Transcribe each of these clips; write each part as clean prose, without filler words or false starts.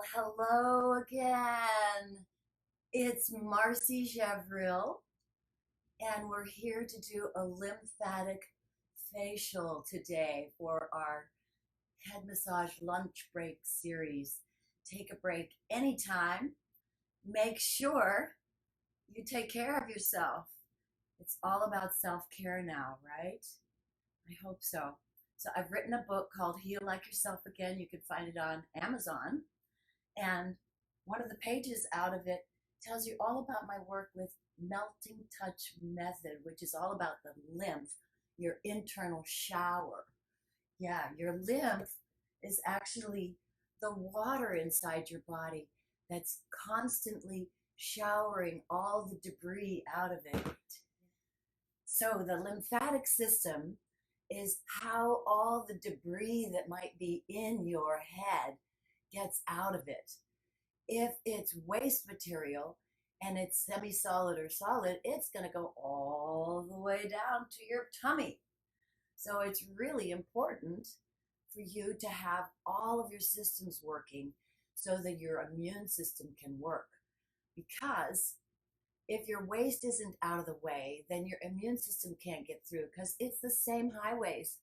Hello again. It's Marcy Javril, and we're here to do a lymphatic facial today for our head massage lunch break series. Take a break anytime. Make sure you take care of yourself. It's all about self care now, right? I hope so. So, I've written a book called Heal Like Yourself Again. You can find it on Amazon. And one of the pages out of it tells you all about my work with melting touch method, which is all about the lymph, your internal shower. Yeah, your lymph is actually the water inside your body that's constantly showering all the debris out of it. So the lymphatic system is how all the debris that might be in your head gets out of it. If it's waste material and it's semi-solid or solid, it's going to go all the way down to your tummy. So it's really important for you to have all of your systems working so that your immune system can work. Because if your waste isn't out of the way, then your immune system can't get through because it's the same highways.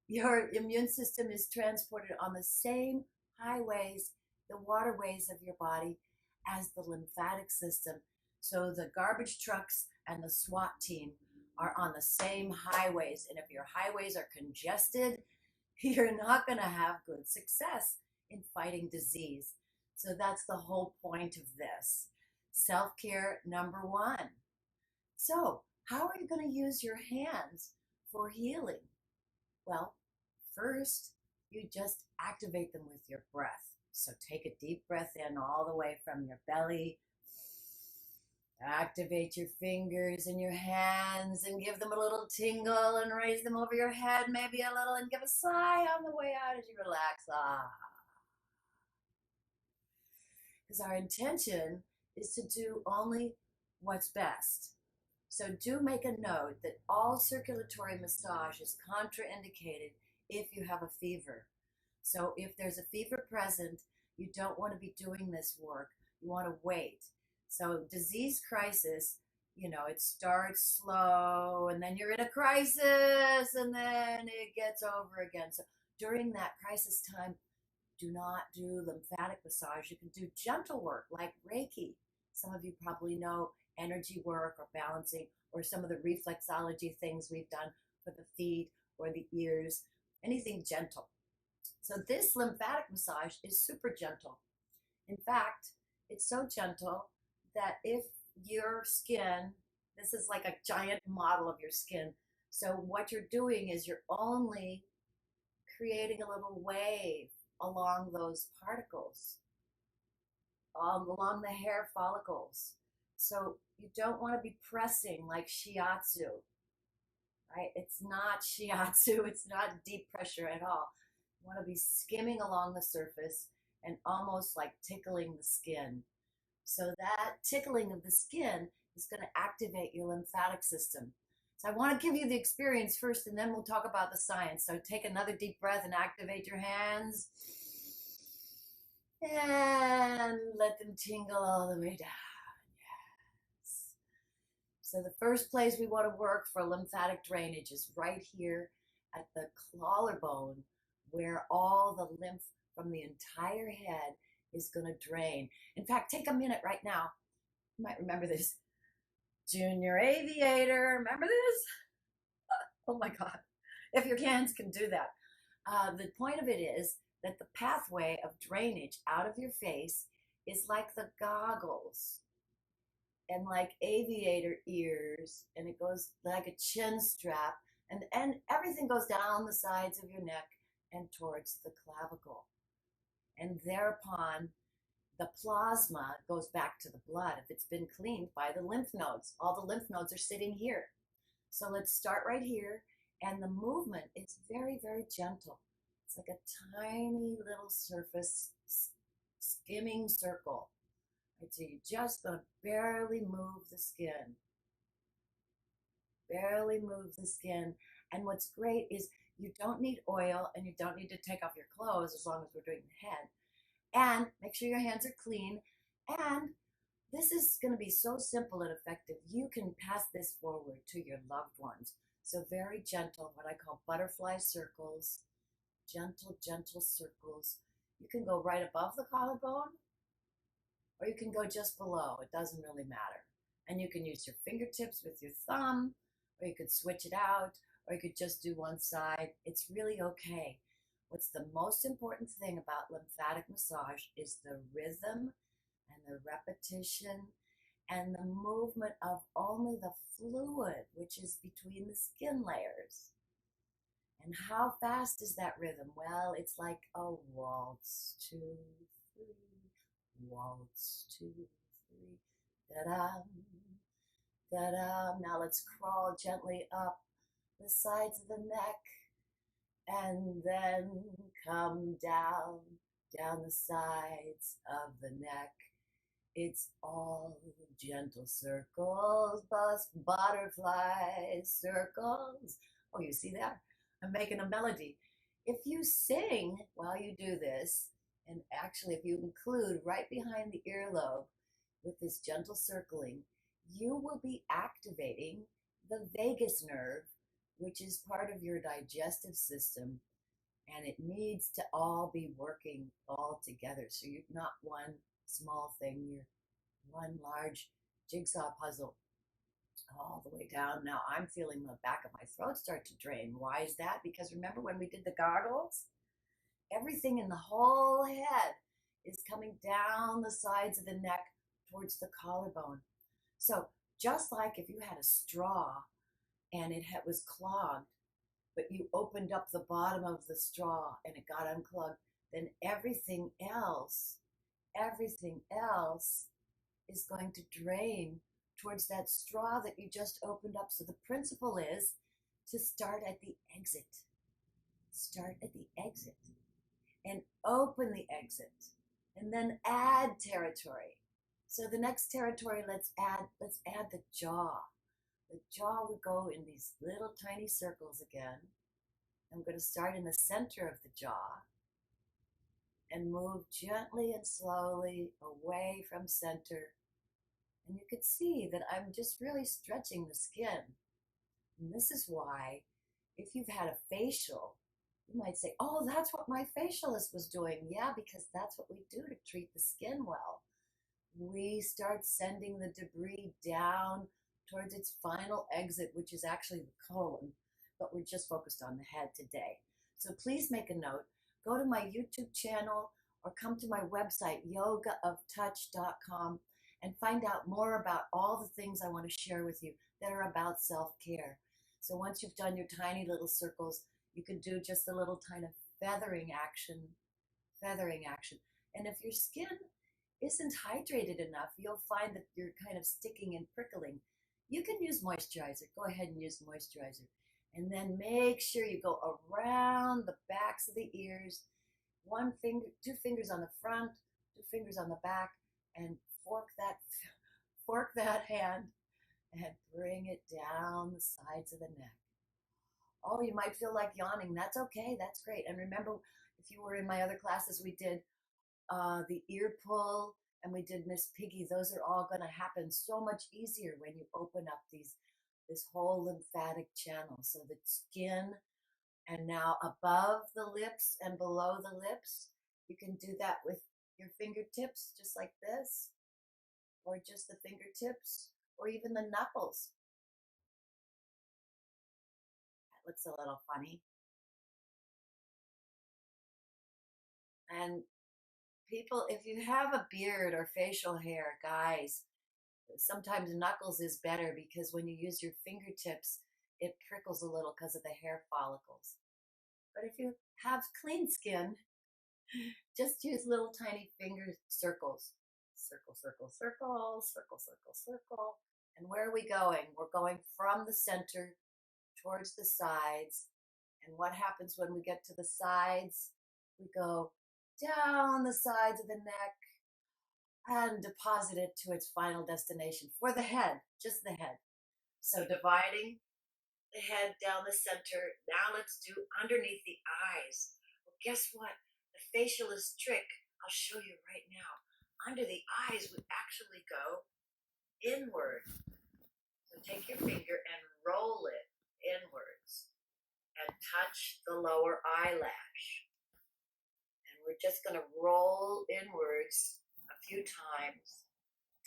Your immune system is transported on the same highways, the waterways of your body, as the lymphatic system. So the garbage trucks and the SWAT team are on the same highways. And if your highways are congested, you're not going to have good success in fighting disease. So that's the whole point of this. Self care, number one. So, how are you going to use your hands for healing? Well, first, you just activate them with your breath. So take a deep breath in all the way from your belly. Activate your fingers and your hands and give them a little tingle and raise them over your head, maybe a little, and give a sigh on the way out as you relax. Ah. Because our intention is to do only what's best. So do make a note that all circulatory massage is contraindicated if you have a fever. So if there's a fever present, you don't want to be doing this work. You want to wait. So disease crisis, it starts slow and then you're in a crisis and then it gets over again. So during that crisis time, do not do lymphatic massage. You can do gentle work like Reiki. Some of you probably know energy work or balancing or some of the reflexology things we've done for the feet or the ears, anything gentle. So this lymphatic massage is super gentle. In fact, it's so gentle that if your skin, this is like a giant model of your skin. So what you're doing is you're only creating a little wave along those particles, along the hair follicles. So you don't want to be pressing like shiatsu, right? It's not shiatsu, it's not deep pressure at all. You want to be skimming along the surface and almost like tickling the skin. So that tickling of the skin is going to activate your lymphatic system. So I want to give you the experience first, and then we'll talk about the science. So take another deep breath and activate your hands. And let them tingle all the way down. Yes. So the first place we want to work for lymphatic drainage is right here at the collarbone, where all the lymph from the entire head is going to drain. In fact, take a minute right now. You might remember this. Junior Aviator, remember this? Oh my God. If your hands can do that. The point of it is that the pathway of drainage out of your face is like the goggles and like aviator ears, and it goes like a chin strap, and everything goes down the sides of your neck and towards the clavicle. And thereupon, the plasma goes back to the blood if it's been cleaned by the lymph nodes. All the lymph nodes are sitting here. So let's start right here. And the movement is very, very gentle. It's like a tiny little surface skimming circle. Right? So you're just going to barely move the skin. Barely move the skin. And what's great is you don't need oil and you don't need to take off your clothes as long as we're doing the head. And make sure your hands are clean. And this is going to be so simple and effective. You can pass this forward to your loved ones. So very gentle, what I call butterfly circles, gentle, gentle circles. You can go right above the collarbone or you can go just below. It doesn't really matter. And you can use your fingertips with your thumb, or you could switch it out, or you could just do one side. It's really okay. What's the most important thing about lymphatic massage is the rhythm and the repetition and the movement of only the fluid, which is between the skin layers. And how fast is that rhythm? Well, it's like a waltz, 2, 3, waltz, 2, 3, da-da, da-da. Now let's crawl gently up the sides of the neck and then come down, down the sides of the neck. It's all gentle circles, butterfly circles. Oh, you see that? I'm making a melody. If you sing while you do this, and actually if you include right behind the earlobe with this gentle circling, you will be activating the vagus nerve, which is part of your digestive system, and it needs to all be working all together. So you're not one small thing, you're one large jigsaw puzzle all the way down. Now I'm feeling the back of my throat start to drain. Why is that? Because remember when we did the goggles? Everything in the whole head is coming down the sides of the neck towards the collarbone. So just like if you had a straw and it was clogged, but you opened up the bottom of the straw and it got unclogged, then everything else is going to drain towards that straw that you just opened up. So the principle is to start at the exit. Start at the exit and open the exit and then add territory. So the next territory, let's add the jaw. The jaw would go in these little tiny circles again. I'm going to start in the center of the jaw and move gently and slowly away from center. And you could see that I'm just really stretching the skin. And this is why, if you've had a facial, you might say, oh, that's what my facialist was doing. Yeah, because that's what we do to treat the skin well. We start sending the debris down towards its final exit, which is actually the colon, but we're just focused on the head today. So please make a note. Go to my YouTube channel or come to my website, yogaoftouch.com, and find out more about all the things I want to share with you that are about self-care. So once you've done your tiny little circles, you can do just a little kind of feathering action. And if your skin isn't hydrated enough, you'll find that you're kind of sticking and prickling. You can use moisturizer. Go ahead and use moisturizer. And then make sure you go around the backs of the ears, one finger, 2 fingers on the front, 2 fingers on the back, and fork that hand and bring it down the sides of the neck. Oh, you might feel like yawning. That's okay. That's great. And remember, if you were in my other classes, we did the ear pull and we did Miss Piggy. Those are all going to happen so much easier when you open up this whole lymphatic channel. So the skin, and now above the lips and below the lips, you can do that with your fingertips, just like this, or just the fingertips, or even the knuckles. That looks a little funny. And people, if you have a beard or facial hair, guys, sometimes knuckles is better because when you use your fingertips, it prickles a little because of the hair follicles. But if you have clean skin, just use little tiny finger circles. Circle, circle, circle, circle, circle, circle. And where are we going? We're going from the center towards the sides. And what happens when we get to the sides? We go down the sides of the neck and deposit it to its final destination for the head, just the head. So dividing the head down the center. Now let's do underneath the eyes. Well, guess what? The facialist trick I'll show you right now. Under the eyes would actually go inward. So take your finger and roll it inwards and touch the lower eyelash. And we're just going to roll inwards a few times,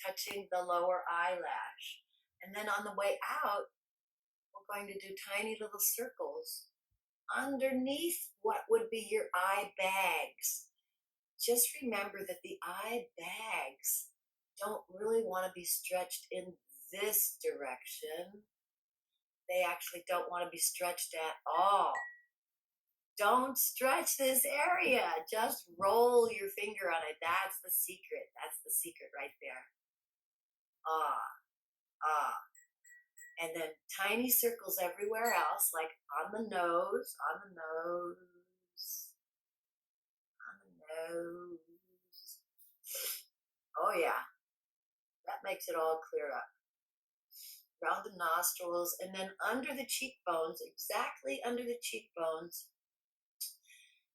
touching the lower eyelash. And then on the way out, we're going to do tiny little circles underneath what would be your eye bags. Just remember that the eye bags don't really want to be stretched in this direction. They actually don't want to be stretched at all. Don't stretch this area. Just roll your finger on it. That's the secret. That's the secret right there. Ah, ah. And then tiny circles everywhere else, like on the nose, on the nose, on the nose. Oh yeah, that makes it all clear up. Around the nostrils, and then under the cheekbones, exactly under the cheekbones.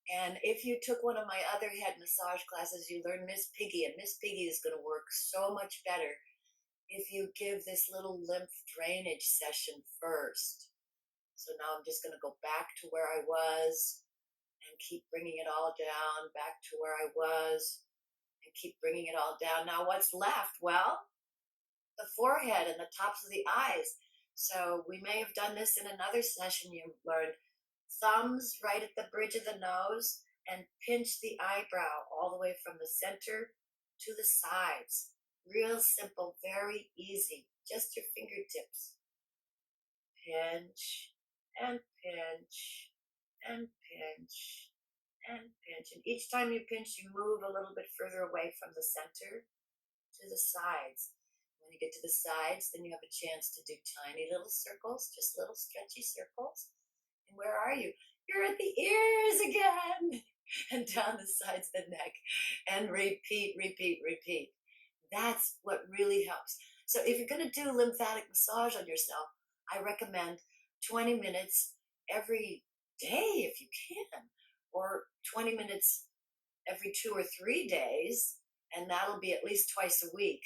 And if you took one of my other head massage classes, you learned Miss Piggy, and Miss Piggy is going to work so much better if you give this little lymph drainage session first. So now I'm just going to go back to where I was and keep bringing it all down, back to where I was and keep bringing it all down. Now what's left? Well, the forehead and the tops of the eyes. So we may have done this in another session. You learned thumbs right at the bridge of the nose and pinch the eyebrow all the way from the center to the sides. Real simple, very easy. Just your fingertips. Pinch and pinch and pinch and pinch. And each time you pinch, you move a little bit further away from the center to the sides. When you get to the sides, then you have a chance to do tiny little circles, just little stretchy circles. And where are you? You're at the ears again. And down the sides of the neck. And repeat, repeat, repeat. That's what really helps. So if you're going to do lymphatic massage on yourself, I recommend 20 minutes every day if you can, or 20 minutes every 2 or 3 days, and that'll be at least twice a week.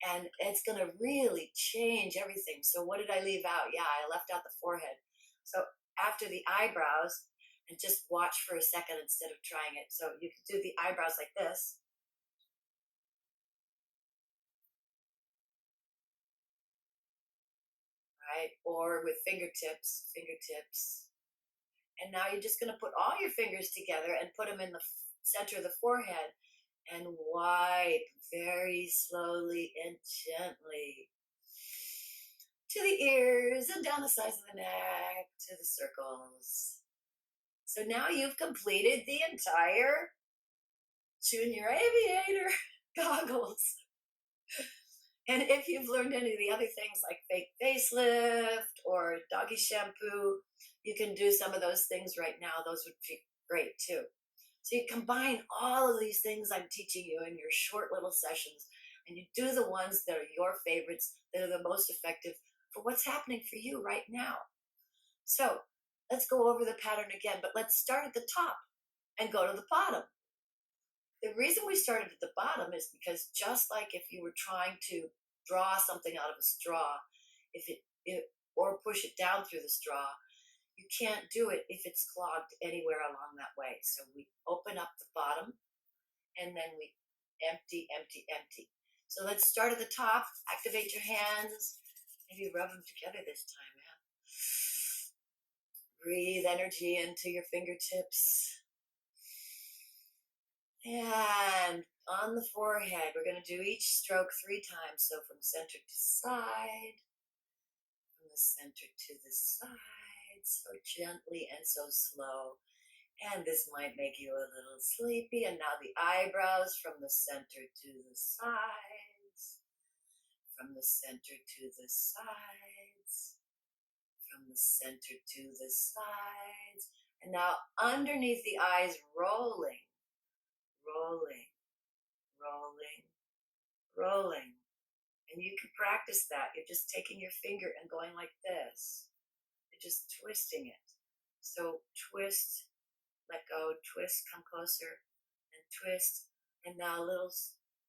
And it's going to really change everything. So what did I leave out? Yeah, I left out the forehead. So after the eyebrows, and just watch for a second instead of trying it. So you can do the eyebrows like this. Right? Or with fingertips. And now you're just going to put all your fingers together and put them in the center of the forehead and wipe very slowly and gently to the ears and down the sides of the neck to the circles. So now you've completed the entire Junior Aviator goggles. And if you've learned any of the other things like fake facelift or doggy shampoo, you can do some of those things right now. Those would be great too. So you combine all of these things I'm teaching you in your short little sessions, and you do the ones that are your favorites, that are the most effective for what's happening for you right now. So let's go over the pattern again, but let's start at the top and go to the bottom. The reason we started at the bottom is because just like if you were trying to draw something out of a straw, if it or push it down through the straw, you can't do it if it's clogged anywhere along that way. So we open up the bottom and then we empty, empty, empty. So let's start at the top. Activate your hands. Maybe rub them together this time, man. Breathe energy into your fingertips. And on the forehead, we're going to do each stroke 3 times. So from center to side, from the center to the side, so gently and so slow. And this might make you a little sleepy. And now the eyebrows from the center to the sides, from the center to the sides, from the center to the sides. And now underneath the eyes, rolling, rolling, rolling, rolling. And you can practice that. You're just taking your finger and going like this. You're just twisting it. So twist, let go, twist, come closer, and twist, And now little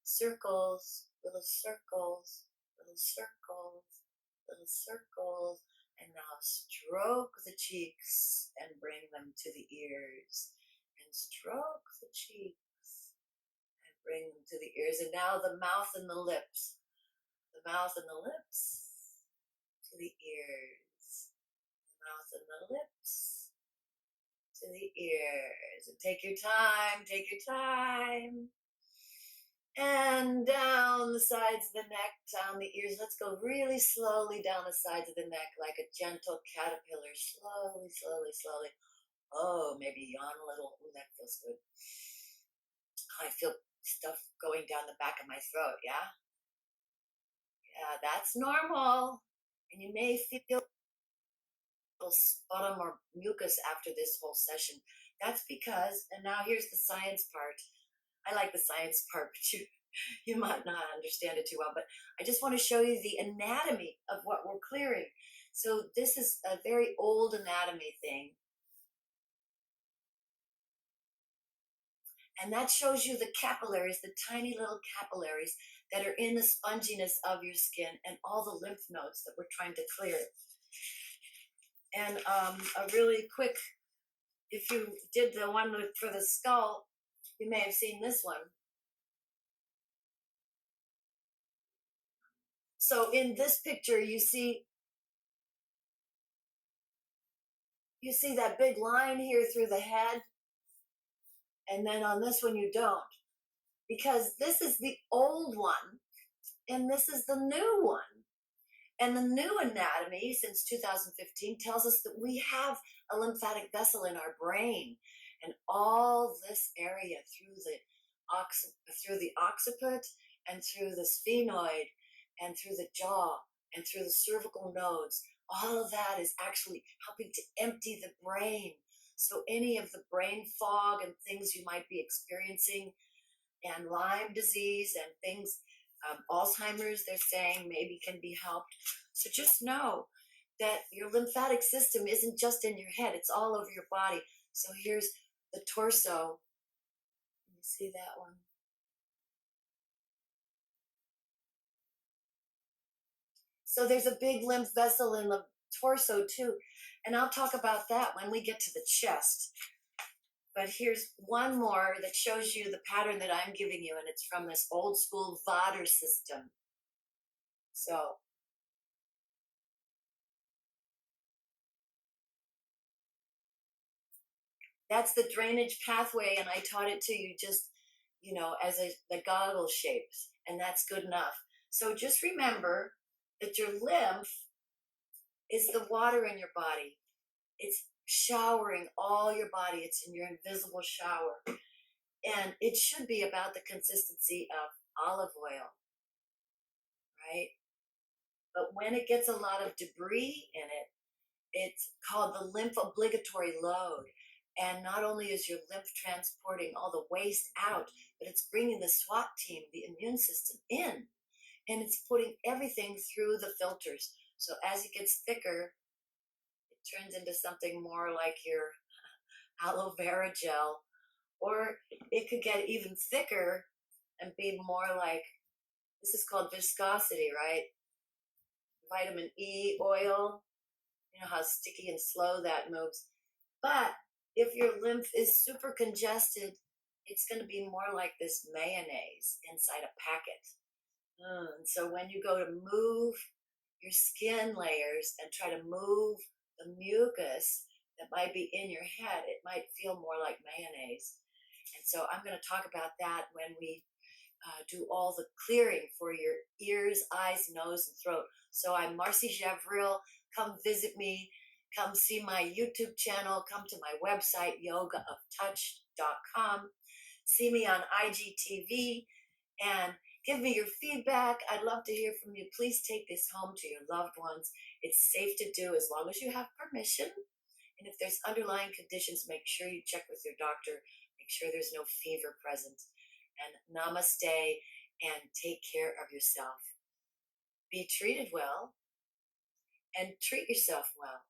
circles, little circles, little circles, little circles. And now stroke the cheeks and bring them to the ears. And stroke the cheeks and bring them to the ears. And now the mouth and the lips. The mouth and the lips to the ears. The mouth and the lips to the ears. And take your time, take your time. And down the sides of the neck, down the ears. Let's go really slowly down the sides of the neck like a gentle caterpillar. Slowly, slowly, slowly. Oh, maybe yawn a little. Ooh, that feels good. I feel stuff going down the back of my throat, yeah? Yeah, that's normal. And you may feel sputum or mucus after this whole session. That's because, and now here's the science part. I like the science part, but you might not understand it too well, but I just want to show you the anatomy of what we're clearing. So this is a very old anatomy thing. And that shows you the capillaries, the tiny little capillaries that are in the sponginess of your skin and all the lymph nodes that we're trying to clear. And a really quick, if you did the one for the skull, you may have seen this one. So in this picture, you see that big line here through the head, and then on this one you don't, because this is the old one and this is the new one. And the new anatomy since 2015 tells us that we have a lymphatic vessel in our brain, and all this area through the occiput and through the sphenoid and through the jaw and through the cervical nodes, all of that is actually helping to empty the brain. So any of the brain fog and things you might be experiencing, and Lyme disease and things, Alzheimer's, they're saying maybe can be helped. So just know that your lymphatic system isn't just in your head, it's all over your body. So here's the torso. You see that one? So there's a big lymph vessel in the torso too. And I'll talk about that when we get to the chest. But here's one more that shows you the pattern that I'm giving you, and it's from this old school Vater system. So that's the drainage pathway, and I taught it to you just, as the goggle shapes, and that's good enough. So just remember that your lymph is the water in your body. It's showering all your body. It's in your invisible shower. And it should be about the consistency of olive oil, right? But when it gets a lot of debris in it, it's called the lymph obligatory load. And not only is your lymph transporting all the waste out, but it's bringing the SWAT team, the immune system, in. And it's putting everything through the filters. So as it gets thicker, it turns into something more like your aloe vera gel. Or it could get even thicker and be more like, this is called viscosity, right? Vitamin E oil, you know how sticky and slow that moves. But if your lymph is super congested, it's going to be more like this mayonnaise inside a packet. And so when you go to move your skin layers and try to move the mucus that might be in your head, it might feel more like mayonnaise. And so I'm going to talk about that when we do all the clearing for your ears, eyes, nose, and throat. So I'm Marcy Javril. Come visit me. Come see my YouTube channel. Come to my website, yogaoftouch.com. See me on IGTV and give me your feedback. I'd love to hear from you. Please take this home to your loved ones. It's safe to do as long as you have permission. And if there's underlying conditions, make sure you check with your doctor. Make sure there's no fever present. And namaste, and take care of yourself. Be treated well and treat yourself well.